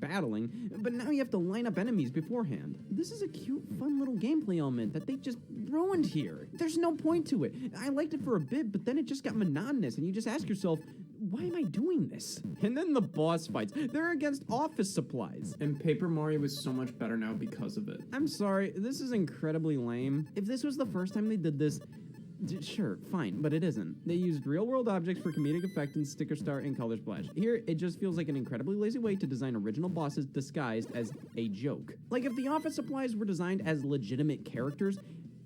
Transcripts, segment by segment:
battling, but now you have to line up enemies beforehand. This is a cute, fun little gameplay element that they just ruined here. There's no point to it. I liked it for a bit, but then it just got monotonous, and you just ask yourself, why am I doing this? And then the boss fights. They're against office supplies. And Paper Mario is so much better now because of it. I'm sorry, this is incredibly lame. If this was the first time they did this, sure, fine, but it isn't. They used real-world objects for comedic effect in Sticker Star and Color Splash. Here, it just feels like an incredibly lazy way to design original bosses disguised as a joke. Like, if the office supplies were designed as legitimate characters,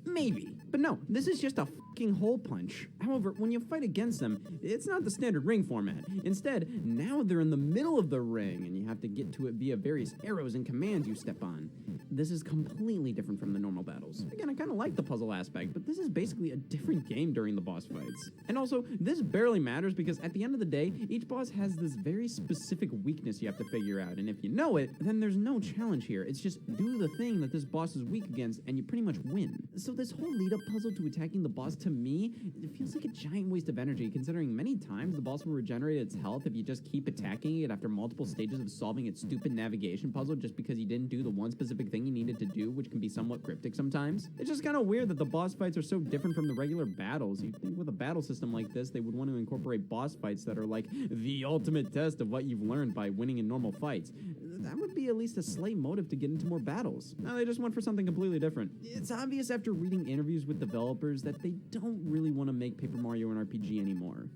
maybe. But no, this is just a fucking hole punch. However, when you fight against them, it's not the standard ring format. Instead, now they're in the middle of the ring, and you have to get to it via various arrows and commands you step on. This is completely different from the normal battles. Again, I kind of like the puzzle aspect, but this is basically a different game during the boss fights. And also, this barely matters because at the end of the day, each boss has this very specific weakness you have to figure out, and if you know it, then there's no challenge here. It's just do the thing that this boss is weak against, and you pretty much win. So this whole lead-up puzzle to attacking the boss, to me, it feels like a giant waste of energy, considering many times the boss will regenerate its health if you just keep attacking it after multiple stages of solving its stupid navigation puzzle just because you didn't do the one specific thing you needed to do, which can be somewhat cryptic sometimes. It's just kind of weird that the boss fights are so different from the regular battles. You'd think with a battle system like this, they would want to incorporate boss fights that are like the ultimate test of what you've learned by winning in normal fights. That would be at least a slight motive to get into more battles. Now they just went for something completely different. It's obvious after reading interviews with developers that they don't really want to make Paper Mario an RPG anymore.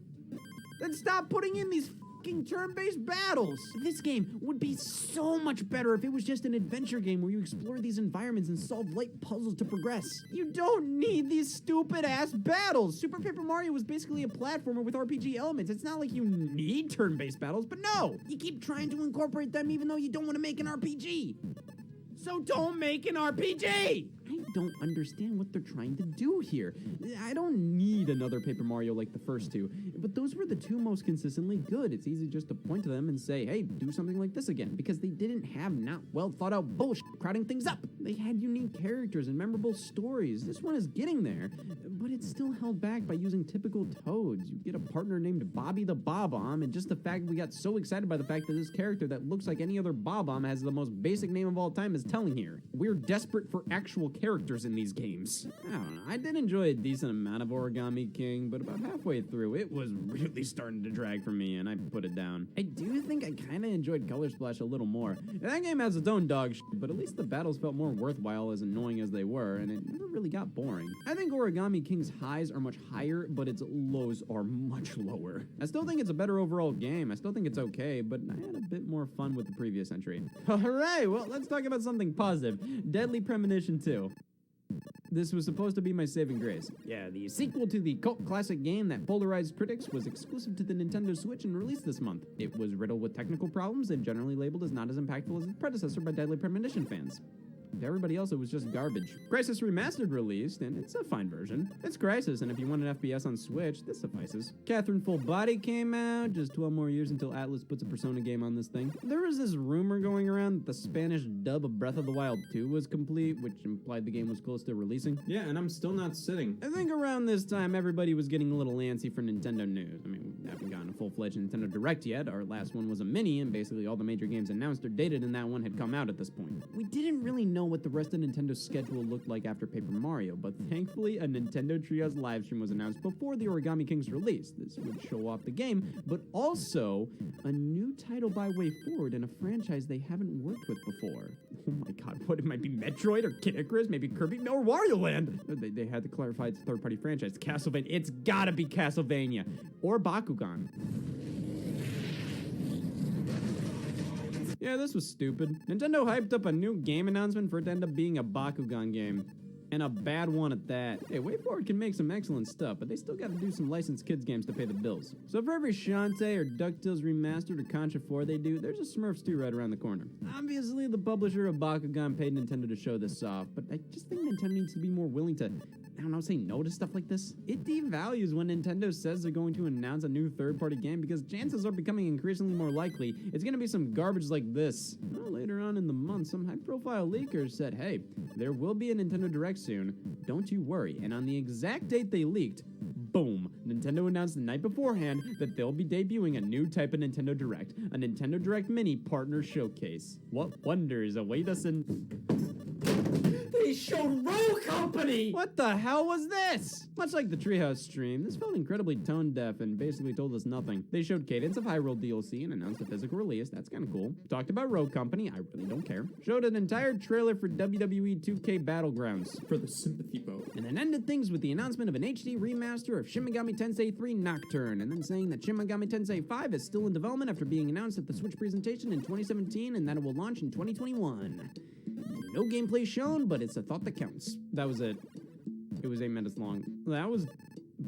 Then stop putting in these fucking turn-based battles! This game would be so much better if it was just an adventure game where you explore these environments and solve light puzzles to progress. You don't need these stupid-ass battles! Super Paper Mario was basically a platformer with RPG elements. It's not like you need turn-based battles, but no! You keep trying to incorporate them even though you don't want to make an RPG! So don't make an RPG! I don't understand what they're trying to do here. I don't need another Paper Mario like the first two, but those were the two most consistently good. It's easy just to point to them and say, hey, do something like this again, because they didn't have not well thought out bullshit crowding things up. They had unique characters and memorable stories. This one is getting there, but it's still held back by using typical Toads. You get a partner named Bobby the Bob-omb, and just the fact we got so excited by the fact that this character that looks like any other Bob-omb has the most basic name of all time is telling here. We're desperate for actual characters in these games. I don't know, I did enjoy a decent amount of Origami King, but about halfway through, it was really starting to drag for me, and I put it down. I do think I kinda enjoyed Color Splash a little more. That game has its own dog shit, but at least the battles felt more worthwhile as annoying as they were, and it never really got boring. I think Origami King's highs are much higher, but its lows are much lower. I still think it's a better overall game, I still think it's okay, but I had a bit more fun with the previous entry. Alright, well, let's talk about something positive. Deadly Premonition 2. This was supposed to be my saving grace. Yeah, the sequel to the cult classic game that polarized critics was exclusive to the Nintendo Switch and released this month. It was riddled with technical problems and generally labeled as not as impactful as its predecessor by Deadly Premonition fans. To everybody else, it was just garbage. Crysis Remastered released, and it's a fine version. It's Crysis, and if you want an FPS on Switch, this suffices. Catherine Full Body came out, just 12 more years until Atlas puts a Persona game on this thing. There was this rumor going around that the Spanish dub of Breath of the Wild 2 was complete, which implied the game was close to releasing. Yeah, and I'm still not sitting. I think around this time, everybody was getting a little antsy for Nintendo news. I mean, we haven't gotten a full-fledged Nintendo Direct yet. Our last one was a mini, and basically all the major games announced or dated in that one had come out at this point. We didn't really know what the rest of Nintendo's schedule looked like after Paper Mario, but thankfully a Nintendo Treehouse livestream was announced before the Origami King's release. This would show off the game, but also a new title by Way Forward in a franchise they haven't worked with before. Oh my god, what, it might be Metroid or Kid Icarus, maybe Kirby, or Wario Land! They had to clarify it's a third-party franchise. Castlevania, it's gotta be Castlevania, or Bakugan. Yeah, this was stupid. Nintendo hyped up a new game announcement for it to end up being a Bakugan game. And a bad one at that. Hey, Way Forward can make some excellent stuff, but they still gotta do some licensed kids games to pay the bills. So for every Shantae or DuckTales Remastered or Contra 4 they do, there's a Smurf stew right around the corner. Obviously, the publisher of Bakugan paid Nintendo to show this off, but I just think Nintendo needs to be more willing to, I don't know, say no to stuff like this. It devalues when Nintendo says they're going to announce a new third-party game because chances are becoming increasingly more likely it's gonna be some garbage like this. Well, later on in the month, some high-profile leakers said, hey, there will be a Nintendo Direct soon, don't you worry. And on the exact date they leaked, boom, Nintendo announced the night beforehand that they'll be debuting a new type of Nintendo Direct, a Nintendo Direct Mini Partner Showcase. What wonders await us in... They showed Roll Company! What the hell was this? Much like the Treehouse stream, this felt incredibly tone-deaf and basically told us nothing. They showed Cadence of Hyrule DLC and announced a physical release. That's kind of cool. Talked about Rogue Company. I really don't care. Showed an entire trailer for WWE 2K Battlegrounds. For the sympathy vote. And then ended things with the announcement of an HD remaster of Shin Megami Tensei 3 Nocturne, and then saying that Shin Megami Tensei 5 is still in development after being announced at the Switch presentation in 2017 and that it will launch in 2021. No gameplay shown, but it's a thought that counts. That was it. It was 8 minutes long. That was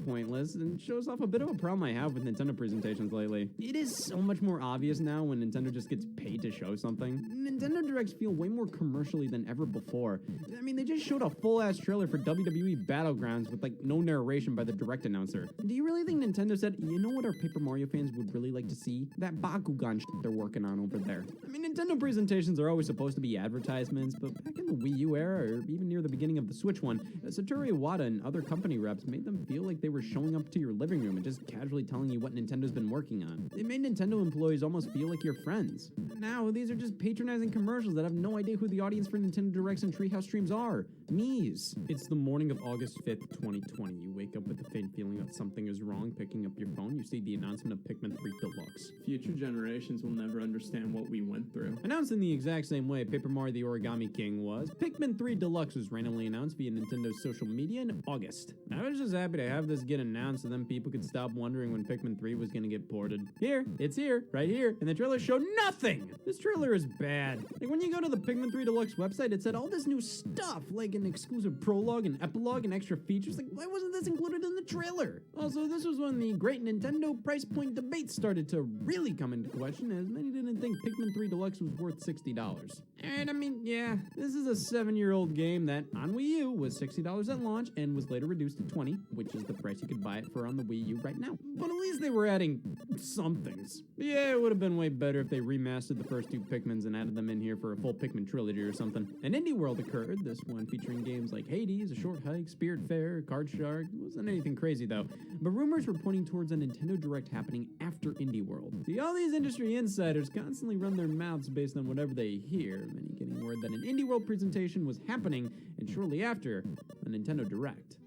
pointless and shows off a bit of a problem I have with Nintendo presentations lately. It is so much more obvious now when Nintendo just gets paid to show something. Nintendo Directs feel way more commercially than ever before. I mean, they just showed a full-ass trailer for WWE Battlegrounds with, like, no narration by the Direct announcer. Do you really think Nintendo said, you know what our Paper Mario fans would really like to see? That Bakugan shit they're working on over there. I mean, Nintendo presentations are always supposed to be advertisements, but back in the Wii U era, or even near the beginning of the Switch one, Satoru Iwata and other company reps made them feel like they were showing up to your living room and just casually telling you what Nintendo's been working on. They made Nintendo employees almost feel like your friends. Now, these are just patronizing commercials that have no idea who the audience for Nintendo Directs and Treehouse streams are. Me's. It's the morning of August 5th, 2020. You wake up with the faint feeling that something is wrong. Picking up your phone, you see the announcement of Pikmin 3 Deluxe. Future generations will never understand what we went through. Announced in the exact same way Paper Mario the Origami King was, Pikmin 3 Deluxe was randomly announced via Nintendo's social media in August. I was just happy to have this get announced so then people could stop wondering when Pikmin 3 was gonna get ported. Here, it's here, right here, and the trailer showed nothing! This trailer is bad. Like, when you go to the Pikmin 3 Deluxe website, it said all this new stuff, like an exclusive prologue and epilogue and extra features. Like, why wasn't this included in the trailer? Also, this was when the great Nintendo price point debate started to really come into question, as many didn't think Pikmin 3 Deluxe was worth $60. And I mean, yeah, this is a 7-year-old game that, on Wii U, was $60 at launch and was later reduced to $20, which is the price you could buy it for on the Wii U right now. But at least they were adding somethings. Yeah, it would have been way better if they remastered the first 2 Pikmins and added them in here for a full Pikmin trilogy or something. An indie world occurred, this one featuring games like Hades, A Short Hike, Spirit Fair, Card Shark. It wasn't anything crazy though, but rumors were pointing towards a Nintendo Direct happening after Indie World. See, all these industry insiders constantly run their mouths based on whatever they hear, many getting word that an Indie World presentation was happening, and shortly after, a Nintendo Direct.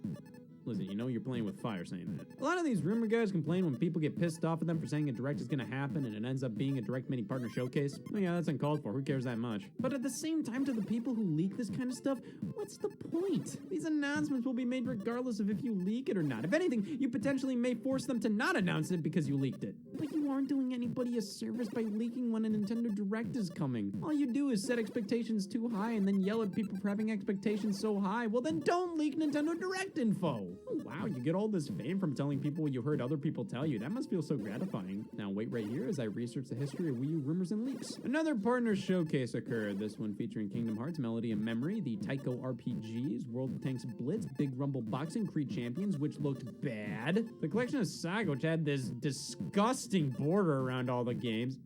Listen, you know you're playing with fire saying that. A lot of these rumor guys complain when people get pissed off at them for saying a Direct is gonna happen and it ends up being a Direct Mini Partner Showcase. Oh yeah, that's uncalled for. Who cares that much? But at the same time, to the people who leak this kind of stuff, what's the point? These announcements will be made regardless of if you leak it or not. If anything, you potentially may force them to not announce it because you leaked it. But you aren't doing anybody a service by leaking when a Nintendo Direct is coming. All you do is set expectations too high and then yell at people for having expectations so high. Well then don't leak Nintendo Direct info. Oh wow, you get all this fame from telling people what you heard other people tell you. That must feel so gratifying. Now wait right here as I research the history of Wii U rumors and leaks. Another partner showcase occurred, this one featuring Kingdom Hearts, Melody and Memory, the Taiko RPGs, World of Tanks Blitz, Big Rumble Boxing, Creed Champions, which looked bad. The collection of Saga, which had this disgusting border around all the games.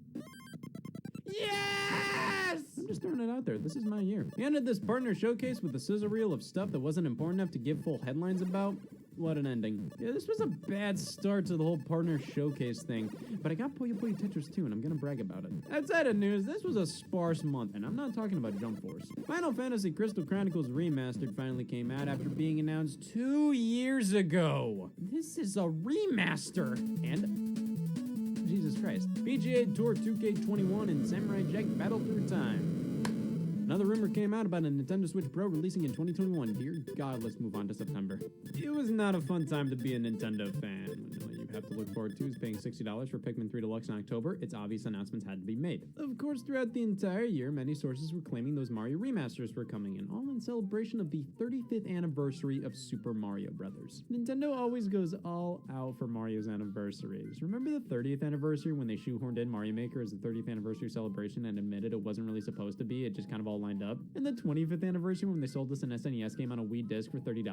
Yes! I'm just throwing it out there. This is my year. We ended this partner showcase with a sizzle reel of stuff that wasn't important enough to give full headlines about. What an ending. Yeah, this was a bad start to the whole partner showcase thing, but I got Puyo Puyo Tetris 2, and I'm gonna brag about it. Outside of news, this was a sparse month, and I'm not talking about Jump Force. Final Fantasy Crystal Chronicles Remastered finally came out after being announced 2 years ago. This is a remaster, and Jesus Christ. PGA Tour 2K21 and Samurai Jack Battle Through Time. Another rumor came out about a Nintendo Switch Pro releasing in 2021. Dear God, let's move on to September. It was not a fun time to be a Nintendo fan. When all you have to look forward to is paying $60 for Pikmin 3 Deluxe in October. It's obvious announcements had to be made. Of course, throughout the entire year, many sources were claiming those Mario remasters were coming in, all in celebration of the 35th anniversary of Super Mario Bros. Nintendo always goes all out for Mario's anniversaries. Remember the 30th anniversary when they shoehorned in Mario Maker as the 30th anniversary celebration and admitted it wasn't really supposed to be, it just kind of all lined up? And the 25th anniversary when they sold us an SNES game on a Wii disc for $30.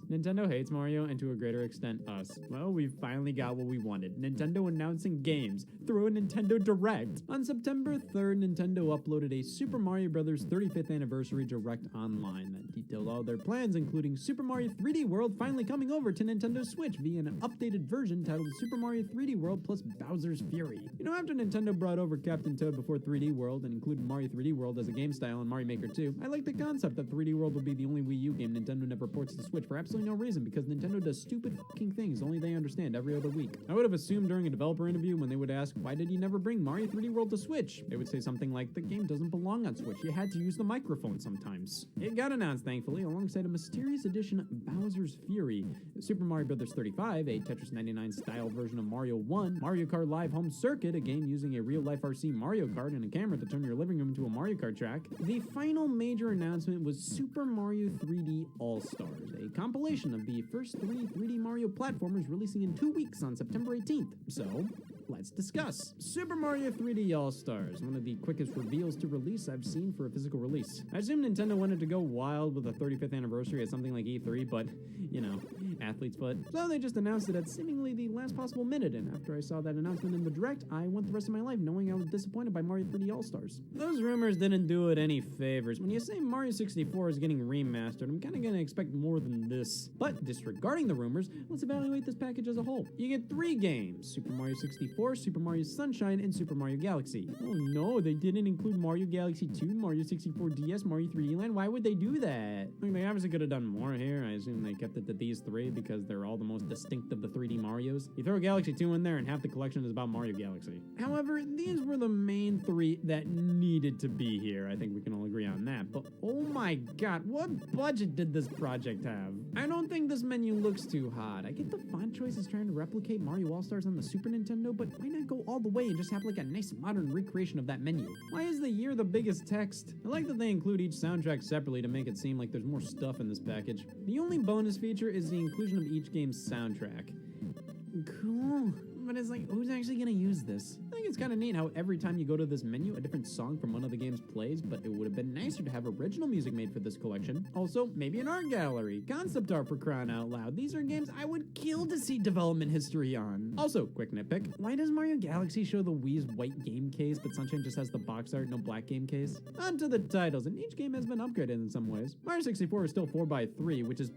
Nintendo hates Mario, and to a greater extent, us. Well, we finally got got what we wanted. Nintendo announcing games through a Nintendo Direct. On September 3rd, Nintendo uploaded a Super Mario Bros. 35th Anniversary Direct online that detailed all their plans, including Super Mario 3D World finally coming over to Nintendo Switch via an updated version titled Super Mario 3D World plus Bowser's Fury. You know, after Nintendo brought over Captain Toad before 3D World and included Mario 3D World as a game style in Mario Maker 2, I like the concept that 3D World will be the only Wii U game Nintendo never ports to Switch for absolutely no reason, because Nintendo does stupid fucking things only they understand every other week. I would have assumed during a developer interview when they would ask, why did you never bring Mario 3D World to Switch? They would say something like, the game doesn't belong on Switch, you had to use the microphone sometimes. It got announced, thankfully, alongside a mysterious edition Bowser's Fury, Super Mario Bros. 35, a Tetris 99 style version of Mario 1, Mario Kart Live Home Circuit, a game using a real-life RC Mario Kart and a camera to turn your living room into a Mario Kart track. The final major announcement was Super Mario 3D All-Stars, a compilation of the first 3D Mario platformers releasing in 2 weeks on September 18th. So, let's discuss. Super Mario 3D All-Stars, one of the quickest reveals to release I've seen for a physical release. I assume Nintendo wanted to go wild with the 35th anniversary at something like E3, but, you know, athlete's foot. So they just announced it at seemingly the last possible minute, and after I saw that announcement in the Direct, I went the rest of my life knowing I was disappointed by Mario 3D All-Stars. Those rumors didn't do it any favors. When you say Mario 64 is getting remastered, I'm kinda gonna expect more than this. But disregarding the rumors, let's evaluate this package as a whole. You get 3 games: Super Mario 64, Super Mario Sunshine, and Super Mario Galaxy. Oh no, they didn't include Mario Galaxy 2, Mario 64 DS, Mario 3D Land. Why would they do that? I mean, they obviously could have done more here. I assume they kept it to these 3 because they're all the most distinct of the 3D Marios. You throw Galaxy 2 in there and half the collection is about Mario Galaxy. However, these were the main 3 that needed to be here. I think we can all agree on that. But oh my god, what budget did this project have? I don't think this menu looks too hot. I get the font choice is trying to replicate Mario All-Stars on the Super Nintendo, but why not go all the way and just have like a nice modern recreation of that menu? Why is the year the biggest text? I like that they include each soundtrack separately to make it seem like there's more stuff in this package. The only bonus feature is the inclusion of each game's soundtrack. Cool. But it's like, who's actually gonna use this? I think it's kind of neat how every time you go to this menu, a different song from one of the games plays, but it would have been nicer to have original music made for this collection. Also, maybe an art gallery, concept art for crying out loud. These are games I would kill to see development history on. Also, quick nitpick, why does Mario Galaxy show the Wii's white game case, but Sunshine just has the box art, no black game case? On to the titles, and each game has been upgraded in some ways. Mario 64 is still 4x3, which is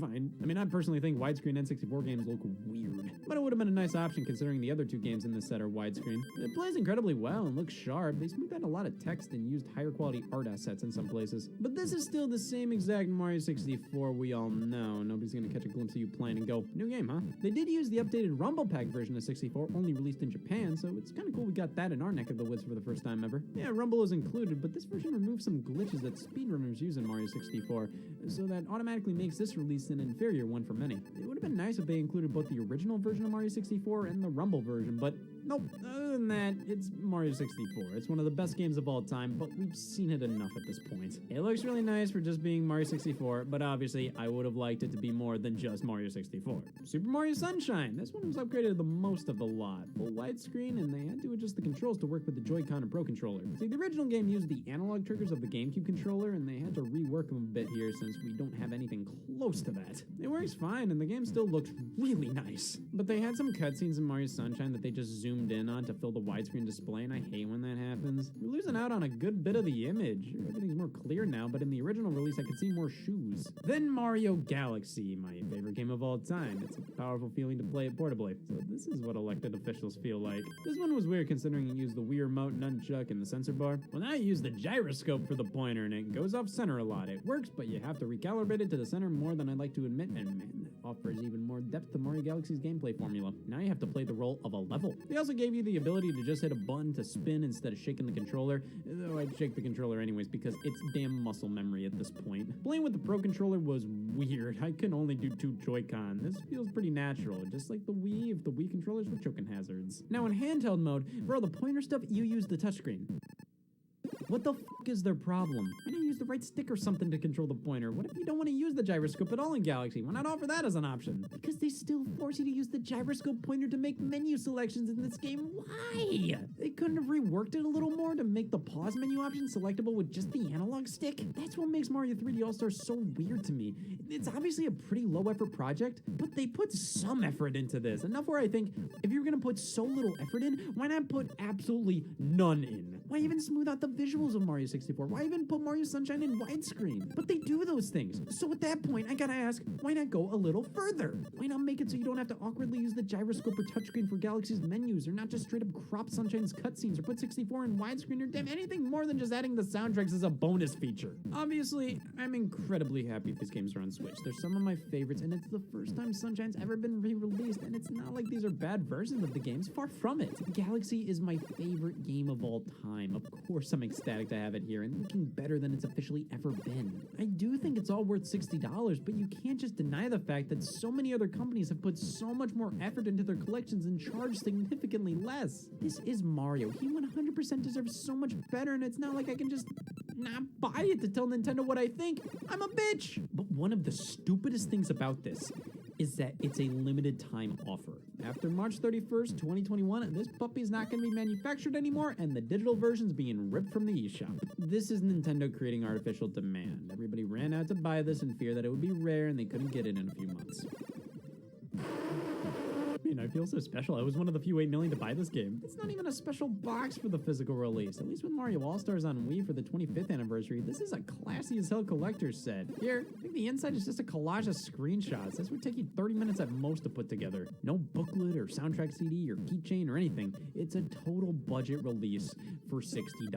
fine. I mean, I personally think widescreen N64 games look weird, but it would have been a nice option considering the other 2 games in this set are widescreen. It plays incredibly well and looks sharp. They smoothed out a lot of text and used higher quality art assets in some places. But this is still the same exact Mario 64 we all know. Nobody's gonna catch a glimpse of you playing and go, new game, huh? They did use the updated Rumble Pack version of 64, only released in Japan, so it's kinda cool we got that in our neck of the woods for the first time ever. Yeah, Rumble is included, but this version removes some glitches that speedrunners use in Mario 64, so that automatically makes this release an inferior one for many. It would have been nice if they included both the original version of Mario 64 and the Rumble version, but nope. Other than that, it's Mario 64. It's one of the best games of all time, but we've seen it enough at this point. It looks really nice for just being Mario 64, but obviously I would have liked it to be more than just Mario 64. Super Mario Sunshine. This one was upgraded the most of the lot. Full widescreen, and they had to adjust the controls to work with the Joy-Con and Pro Controller. See, the original game used the analog triggers of the GameCube controller, and they had to rework them a bit here since we don't have anything close to that. It works fine, and the game still looks really nice. But they had some cutscenes in Mario Sunshine that they just zoomed in on to fill the widescreen display, and I hate when that happens. We're losing out on a good bit of the image. Everything's more clear now, but in the original release, I could see more shoes. Then Mario Galaxy, my favorite game of all time. It's a powerful feeling to play it portably. So this is what elected officials feel like. This one was weird considering it used the Wii Remote, nunchuck, and the sensor bar. Well, now you use the gyroscope for the pointer, and it goes off center a lot. It works, but you have to recalibrate it to the center more than I'd like to admit, and man, that offers even more depth to Mario Galaxy's gameplay formula. Now you have to play the role of a level. They also gave you the ability to just hit a button to spin instead of shaking the controller, though I'd shake the controller anyways because it's damn muscle memory at this point. Playing with the Pro Controller was weird. I can only do 2 Joy-Con. This feels pretty natural, just like the Wii if the Wii controllers were choking hazards. Now in handheld mode, for all the pointer stuff, you use the touchscreen. What the is their problem? Why not use the right stick or something to control the pointer? What if you don't want to use the gyroscope at all in Galaxy? Why not offer that as an option? Because they still force you to use the gyroscope pointer to make menu selections in this game. Why? They couldn't have reworked it a little more to make the pause menu option selectable with just the analog stick? That's what makes Mario 3D All-Stars so weird to me. It's obviously a pretty low-effort project, but they put some effort into this. Enough where I think, if you're gonna put so little effort in, why not put absolutely none in? Why even smooth out the visuals of Mario 64? Why even put Mario Sunshine in widescreen? But they do those things. So at that point, I gotta ask, why not go a little further? Why not make it so you don't have to awkwardly use the gyroscope or touchscreen for Galaxy's menus, or not just straight up crop Sunshine's cutscenes, or put 64 in widescreen, or damn anything more than just adding the soundtracks as a bonus feature? Obviously, I'm incredibly happy these games are on Switch. They're some of my favorites, and it's the first time Sunshine's ever been re-released, and it's not like these are bad versions of the games. Far from it. Galaxy is my favorite game of all time. Of course, I'm ecstatic to have it here, and looking better than it's officially ever been. I do think it's all worth $60, but you can't just deny the fact that so many other companies have put so much more effort into their collections and charged significantly less. This is Mario. He 100% deserves so much better, and it's not like I can just not buy it to tell Nintendo what I think. I'm a bitch! But one of the stupidest things about this is that it's a limited time offer. After March 31st, 2021, this puppy's not going to be manufactured anymore, and the digital version's being ripped from the eShop. This is Nintendo creating artificial demand. Everybody ran out to buy this in fear that it would be rare and they couldn't get it in a few months. I feel so special. I was one of the few 8 million to buy this game. It's not even a special box for the physical release. At least with Mario All-Stars on Wii for the 25th anniversary, this is a classy as hell collector's set. Here, I think the inside is just a collage of screenshots. This would take you 30 minutes at most to put together. No booklet or soundtrack CD or keychain or anything. It's a total budget release for $60.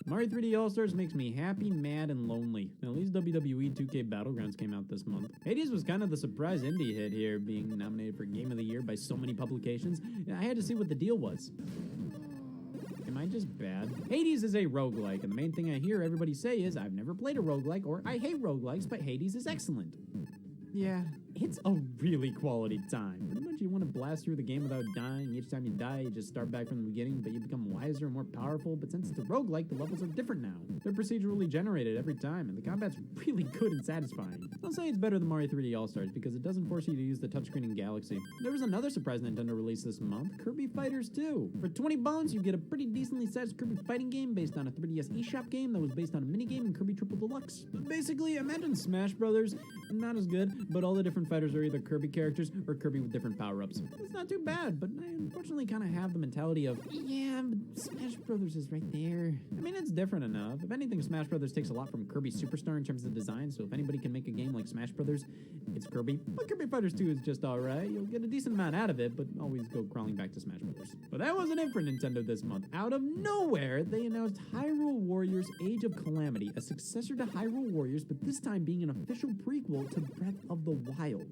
Mario 3D All-Stars makes me happy, mad, and lonely. At least WWE 2K Battlegrounds came out this month. Hades was kind of the surprise indie hit here, being nominated for Game of the Year by so many publications. I had to see what the deal was. Am I just bad? Hades is a roguelike, and the main thing I hear everybody say is, I've never played a roguelike, or I hate roguelikes, but Hades is excellent. Yeah, it's a really quality time. Pretty much you want to blast through the game without dying. Each time you die, you just start back from the beginning, but you become wiser and more powerful. But since it's a roguelike, the levels are different now. They're procedurally generated every time, and the combat's really good and satisfying. I'll say it's better than Mario 3D All-Stars because it doesn't force you to use the touchscreen in Galaxy. There was another surprise Nintendo released this month, Kirby Fighters 2. For 20 bones, you get a pretty decently sized Kirby fighting game based on a 3DS eShop game that was based on a minigame in Kirby Triple Deluxe. But basically, imagine Smash Brothers, not as good, but all the different fighters are either Kirby characters or Kirby with different power-ups. It's not too bad, but I unfortunately kind of have the mentality of, yeah, but Smash Brothers is right there. I mean, it's different enough. If anything, Smash Brothers takes a lot from Kirby Superstar in terms of design, so if anybody can make a game like Smash Brothers, it's Kirby. But Kirby Fighters 2 is just alright. You'll get a decent amount out of it, but always go crawling back to Smash Brothers. But that wasn't it for Nintendo this month. Out of nowhere, they announced Hyrule Warriors Age of Calamity, a successor to Hyrule Warriors, but this time being an official prequel to Breath of the Wild.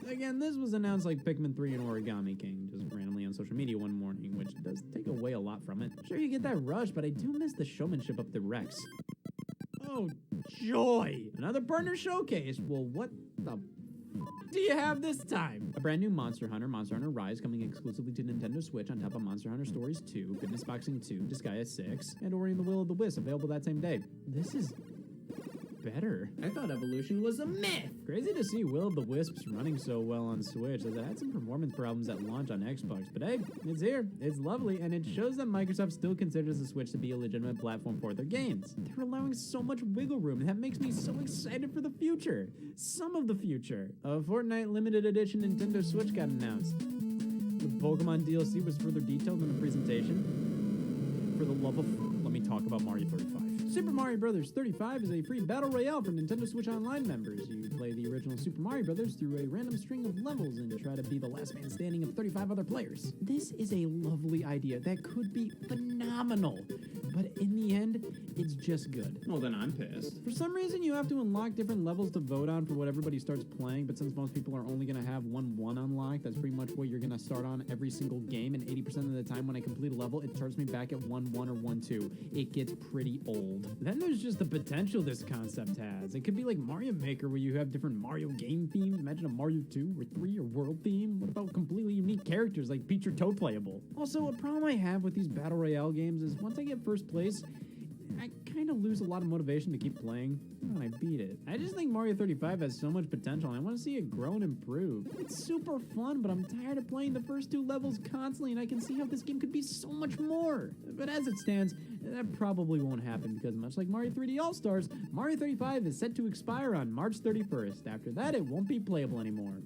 Again, this was announced like Pikmin 3 and Origami King, just randomly on social media one morning, which does take away a lot from it. Sure, you get that rush, but I do miss the showmanship of the Rex. Oh, joy! Another partner showcase! Well, what the do you have this time? A brand new Monster Hunter Rise, coming exclusively to Nintendo Switch on top of Monster Hunter Stories 2, Fitness Boxing 2, Disgaea 6, and Ori and the Will of the Wisp, available that same day. This is better. I thought Evolution was a myth! Crazy to see Will of the Wisps running so well on Switch, as it had some performance problems at launch on Xbox, but hey, it's here, it's lovely, and it shows that Microsoft still considers the Switch to be a legitimate platform for their games. They're allowing so much wiggle room, and that makes me so excited for the future. Some of the future. A Fortnite limited edition Nintendo Switch got announced. The Pokemon DLC was further detailed in the presentation. For the love of, let me talk about Mario 35. Super Mario Bros. 35 is a free battle royale for Nintendo Switch Online members. You play the original Super Mario Bros. Through a random string of levels and try to be the last man standing of 35 other players. This is a lovely idea that could be phenomenal, but in the end, it's just good. Well, then I'm pissed. For some reason, you have to unlock different levels to vote on for what everybody starts playing, but since most people are only going to have one unlocked, that's pretty much what you're going to start on every single game, and 80% of the time when I complete a level, it starts me back at 1-1 or 1-2. It gets pretty old. Then there's just the potential this concept has. It could be like Mario Maker, where you have different Mario game themes. Imagine a Mario 2 or 3 or world theme. What about completely unique characters like Peach or Toad playable? Also, a problem I have with these Battle Royale games is once I get first first place, I kind of lose a lot of motivation to keep playing when I beat it. I just think Mario 35 has so much potential, and I want to see it grow and improve. It's super fun, but I'm tired of playing the first 2 levels constantly, and I can see how this game could be so much more. But as it stands, that probably won't happen because much like Mario 3D All-Stars, Mario 35 is set to expire on March 31st. After that, it won't be playable anymore.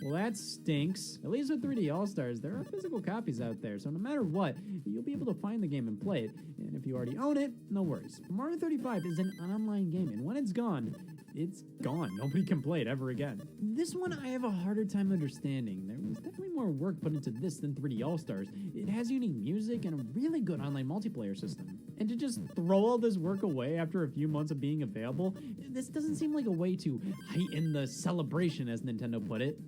Well, that stinks. At least with 3D All-Stars, there are physical copies out there, so no matter what, you'll be able to find the game and play it. And if you already own it, no worries. Mario 35 is an online game, and when it's gone. Nobody can play it ever again. This one I have a harder time understanding. There was definitely more work put into this than 3D All-Stars. It has unique music and a really good online multiplayer system. And to just throw all this work away after a few months of being available, this doesn't seem like a way to heighten the celebration, as Nintendo put it.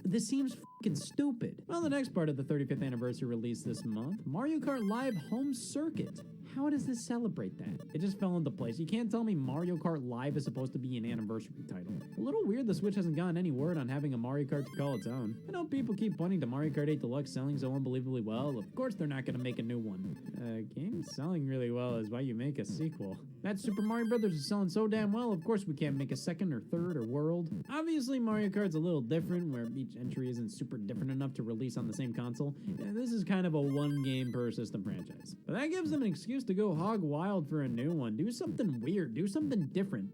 This seems f***ing stupid. Well, the next part of the 35th anniversary release this month, Mario Kart Live Home Circuit. How does this celebrate that? It just fell into place. You can't tell me Mario Kart Live is supposed to be an anniversary title. A little weird the Switch hasn't gotten any word on having a Mario Kart to call its own. I know people keep pointing to Mario Kart 8 Deluxe selling so unbelievably well. Of course they're not going to make a new one. Game selling really well is why you make a sequel. That Super Mario Brothers is selling so damn well, of course we can't make a second or third or world. Obviously Mario Kart's a little different, where each entry isn't super different enough to release on the same console. This is kind of a one game per system franchise. But that gives them an excuse to go hog wild for a new one. Do something weird. Do something different.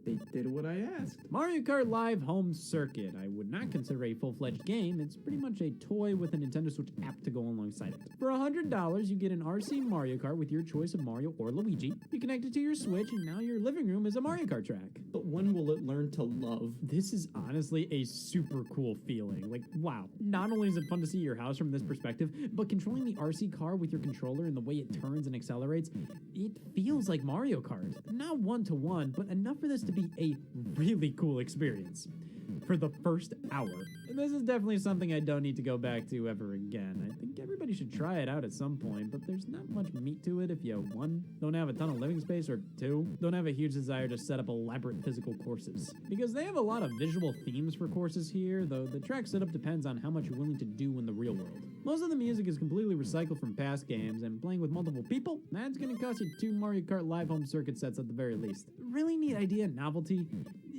They did what I asked. Mario Kart Live Home Circuit. I would not consider a full-fledged game. It's pretty much a toy with a Nintendo Switch app to go alongside it. For $100, you get an RC Mario Kart with your choice of Mario or Luigi. You connect it to your Switch, and now your living room is a Mario Kart track. But when will it learn to love? This is honestly a super cool feeling. Like, wow. Not only is it fun to see your house from this perspective, but controlling the RC car with your controller and the way it turns and accelerates, it feels like Mario Kart. Not one-to-one, but enough for this to be a really cool experience. For the first hour. This is definitely something I don't need to go back to ever again. I think everybody should try it out at some point, but there's not much meat to it if you, 1, don't have a ton of living space, or 2, don't have a huge desire to set up elaborate physical courses. Because they have a lot of visual themes for courses here, though the track setup depends on how much you're willing to do in the real world. Most of the music is completely recycled from past games, and playing with multiple people, that's gonna cost you 2 Mario Kart Live Home Circuit sets at the very least. Really neat idea and novelty.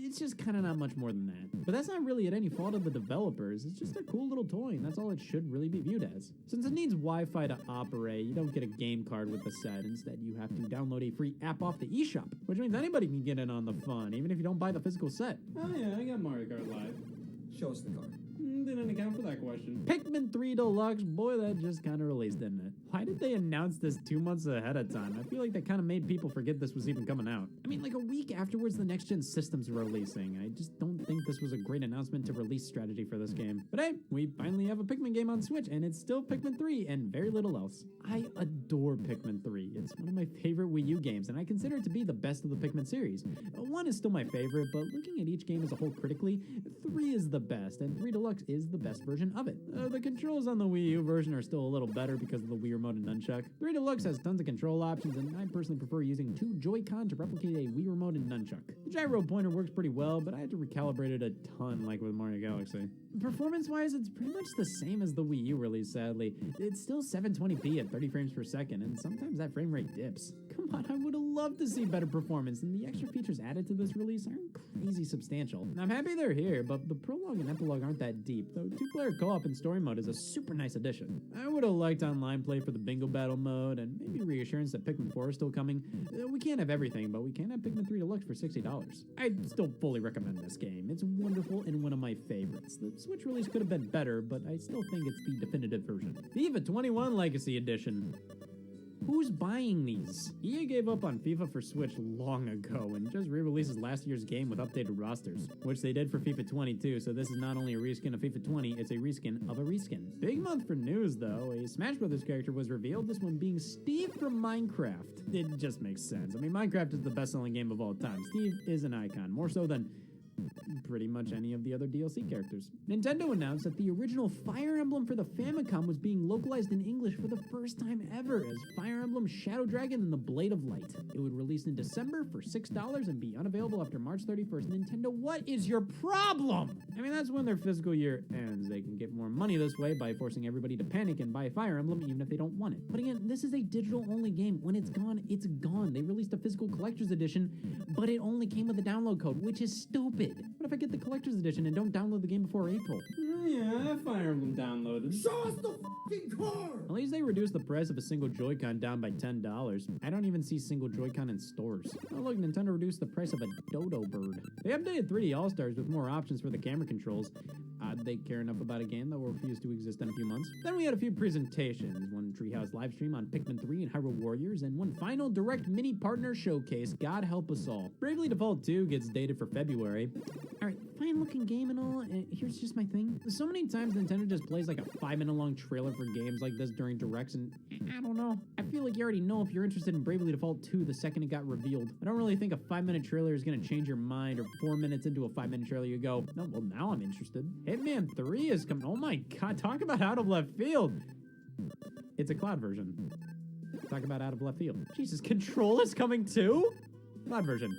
It's just kind of not much more than that. But that's not really at any fault of the developers. It's just a cool little toy, and that's all it should really be viewed as. Since it needs Wi-Fi to operate, you don't get a game card with the set. Instead, you have to download a free app off the eShop, which means anybody can get in on the fun, even if you don't buy the physical set. Oh yeah, I got Mario Kart Live. Show us the card. Didn't account for that question. Pikmin 3 Deluxe, boy, that just kind of released, didn't it? Why did they announce this 2 months ahead of time? I feel like that kind of made people forget this was even coming out. I mean, like a week afterwards, the next-gen systems were releasing. I just don't think this was a great announcement to release strategy for this game. But hey, we finally have a Pikmin game on Switch, and it's still Pikmin 3 and very little else. I adore Pikmin 3. It's one of my favorite Wii U games, and I consider it to be the best of the Pikmin series. 1 is still my favorite, but looking at each game as a whole critically, 3 is the best, and 3 Deluxe is the best version of it. The controls on the Wii U version are still a little better because of the Wii Remote and Nunchuck. 3 Deluxe has tons of control options, and I personally prefer using 2 Joy-Con to replicate a Wii Remote and Nunchuck. The gyro pointer works pretty well, but I had to recalibrate it a ton like with Mario Galaxy. Performance-wise, it's pretty much the same as the Wii U release, sadly. It's still 720p at 30 frames per second, and sometimes that frame rate dips. Come on, I would have loved to see better performance, and the extra features added to this release aren't crazy substantial. I'm happy they're here, but the prologue and epilogue aren't that deep, though 2-player co-op in story mode is a super nice addition. I would have liked online play for the bingo battle mode, and maybe reassurance that Pikmin 4 is still coming. We can't have everything, but we can have Pikmin 3 Deluxe for $60. I'd still fully recommend this game. It's wonderful and one of my favorites. The Switch release could have been better, but I still think it's the definitive version. FIFA 21 Legacy Edition. Who's buying these? EA gave up on FIFA for Switch long ago and just re-releases last year's game with updated rosters, which they did for FIFA 22, so this is not only a reskin of FIFA 20, it's a reskin of a reskin. Big month for news, though. A Smash Brothers character was revealed, this one being Steve from Minecraft. It just makes sense. I mean, Minecraft is the best-selling game of all time. Steve is an icon, more so than pretty much any of the other DLC characters. Nintendo announced that the original Fire Emblem for the Famicom was being localized in English for the first time ever as Fire Emblem Shadow Dragon and the Blade of Light. It would release in December for $6 and be unavailable after March 31st. Nintendo, what is your problem? I mean, that's when their fiscal year ends. They can get more money this way by forcing everybody to panic and buy Fire Emblem even if they don't want it. But again, this is a digital-only game. When it's gone, it's gone. They released a physical collector's edition, but it only came with a download code, which is stupid. What if I get the collector's edition and don't download the game before April? Yeah, I have Fire Emblem downloaded. Show us the fucking card! At least they reduced the price of a single Joy-Con down by $10. I don't even see single Joy-Con in stores. Oh look, Nintendo reduced the price of a dodo bird. They updated 3D All-Stars with more options for the camera controls. They care enough about a game that will refuse to exist in a few months. Then we had a few presentations, one Treehouse livestream on Pikmin 3 and Hyrule Warriors, and one final direct mini partner showcase, God help us all. Bravely Default 2 gets dated for February. Alright, fine looking game and all, and here's just my thing. So many times Nintendo just plays like a 5-minute long trailer for games like this during directs, and I don't know. I feel like you already know if you're interested in Bravely Default 2 the second it got revealed. I don't really think a 5-minute trailer is gonna change your mind, or 4 minutes into a 5-minute trailer you go, oh, well now I'm interested. Hitman 3 is coming, oh my god, talk about out of left field. It's a cloud version. Talk about out of left field. Jesus, Control is coming too? Cloud version.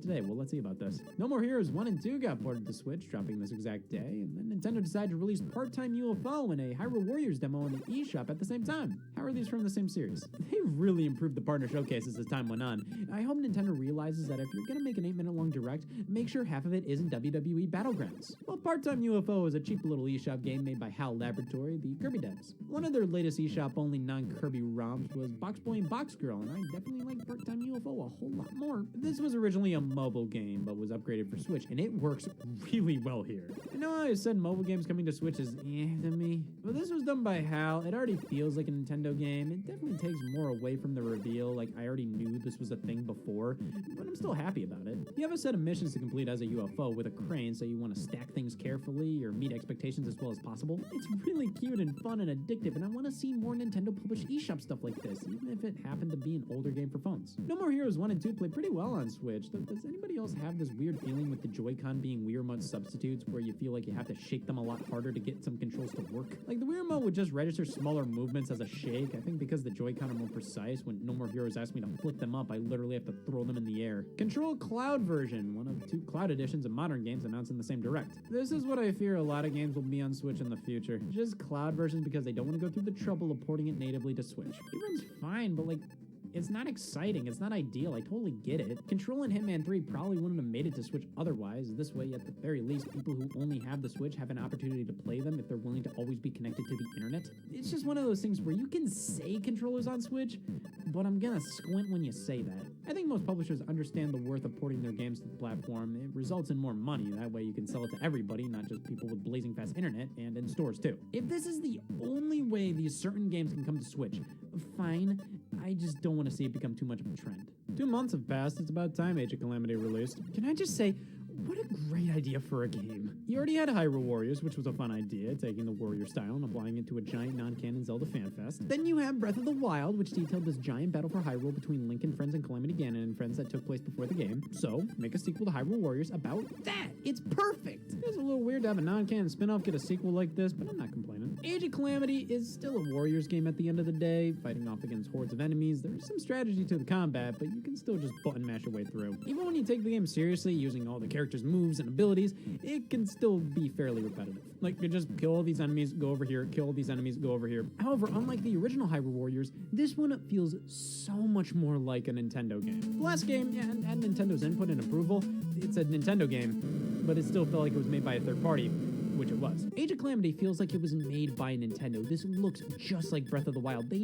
Today, well, let's see about this. No More Heroes 1 and 2 got ported to Switch, dropping this exact day, and then Nintendo decided to release Part-Time UFO and a Hyrule Warriors demo in the eShop at the same time. How are these from the same series? They really improved the partner showcases as time went on. I hope Nintendo realizes that if you're gonna make an 8-minute long direct, make sure half of it isn't WWE Battlegrounds. Well, Part-Time UFO is a cheap little eShop game made by HAL Laboratory, the Kirby devs. One of their latest eShop-only non-Kirby ROMs was Box Boy and Box Girl, and I definitely like Part-Time UFO a whole lot more. This was originally a mobile game, but was upgraded for Switch, and it works really well here. I know I said mobile games coming to Switch is to me, but this was done by HAL. It already feels like a Nintendo game. It definitely takes more away from the reveal, like I already knew this was a thing before, but I'm still happy about it. You have a set of missions to complete as a UFO with a crane, so you want to stack things carefully or meet expectations as well as possible. It's really cute and fun and addictive, and I want to see more Nintendo published eShop stuff like this, even if it happened to be an older game for phones. No More Heroes 1 and 2 play pretty well on Switch. Does anybody else have this weird feeling with the Joy-Con being Wii Remote substitutes where you feel like you have to shake them a lot harder to get some controls to work? Like the Wii Remote would just register smaller movements as a shake. I think because the Joy-Con are more precise, when No More Heroes ask me to flick them up, I literally have to throw them in the air. Control Cloud version, one of 2 cloud editions of modern games announced in the same direct. This is what I fear a lot of games will be on Switch in the future. Just cloud versions because they don't want to go through the trouble of porting it natively to Switch. It runs fine, but like, it's not exciting, it's not ideal, I totally get it. Control and Hitman 3 probably wouldn't have made it to Switch otherwise. This way, at the very least, people who only have the Switch have an opportunity to play them if they're willing to always be connected to the internet. It's just one of those things where you can say Controller's on Switch, but I'm gonna squint when you say that. I think most publishers understand the worth of porting their games to the platform. It results in more money, that way you can sell it to everybody, not just people with blazing fast internet, and in stores too. If this is the only way these certain games can come to Switch, fine, I just don't want to see it become too much of a trend. 2 months have passed, it's about time Age of Calamity released. Can I just say, what a great idea for a game. You already had Hyrule Warriors, which was a fun idea, taking the warrior style and applying it to a giant non-canon Zelda fan fest. Then you have Breath of the Wild, which detailed this giant battle for Hyrule between Link and friends and Calamity Ganon and friends that took place before the game. So, make a sequel to Hyrule Warriors about that. It's perfect! It's a little weird to have a non-canon spin-off get a sequel like this, but I'm not complaining. Age of Calamity is still a Warriors game at the end of the day, fighting off against hordes of enemies. There's some strategy to the combat, but you can still just button mash your way through. Even when you take the game seriously, using all the characters' moves and abilities, it can still be fairly repetitive. Like, you just kill all these enemies, go over here, kill all these enemies, go over here. However, unlike the original Hyrule Warriors, this one feels so much more like a Nintendo game. The last game, yeah, had Nintendo's input and approval. It's a Nintendo game, but it still felt like it was made by a third party, which it was. Age of Calamity feels like it was made by Nintendo. This looks just like Breath of the Wild. They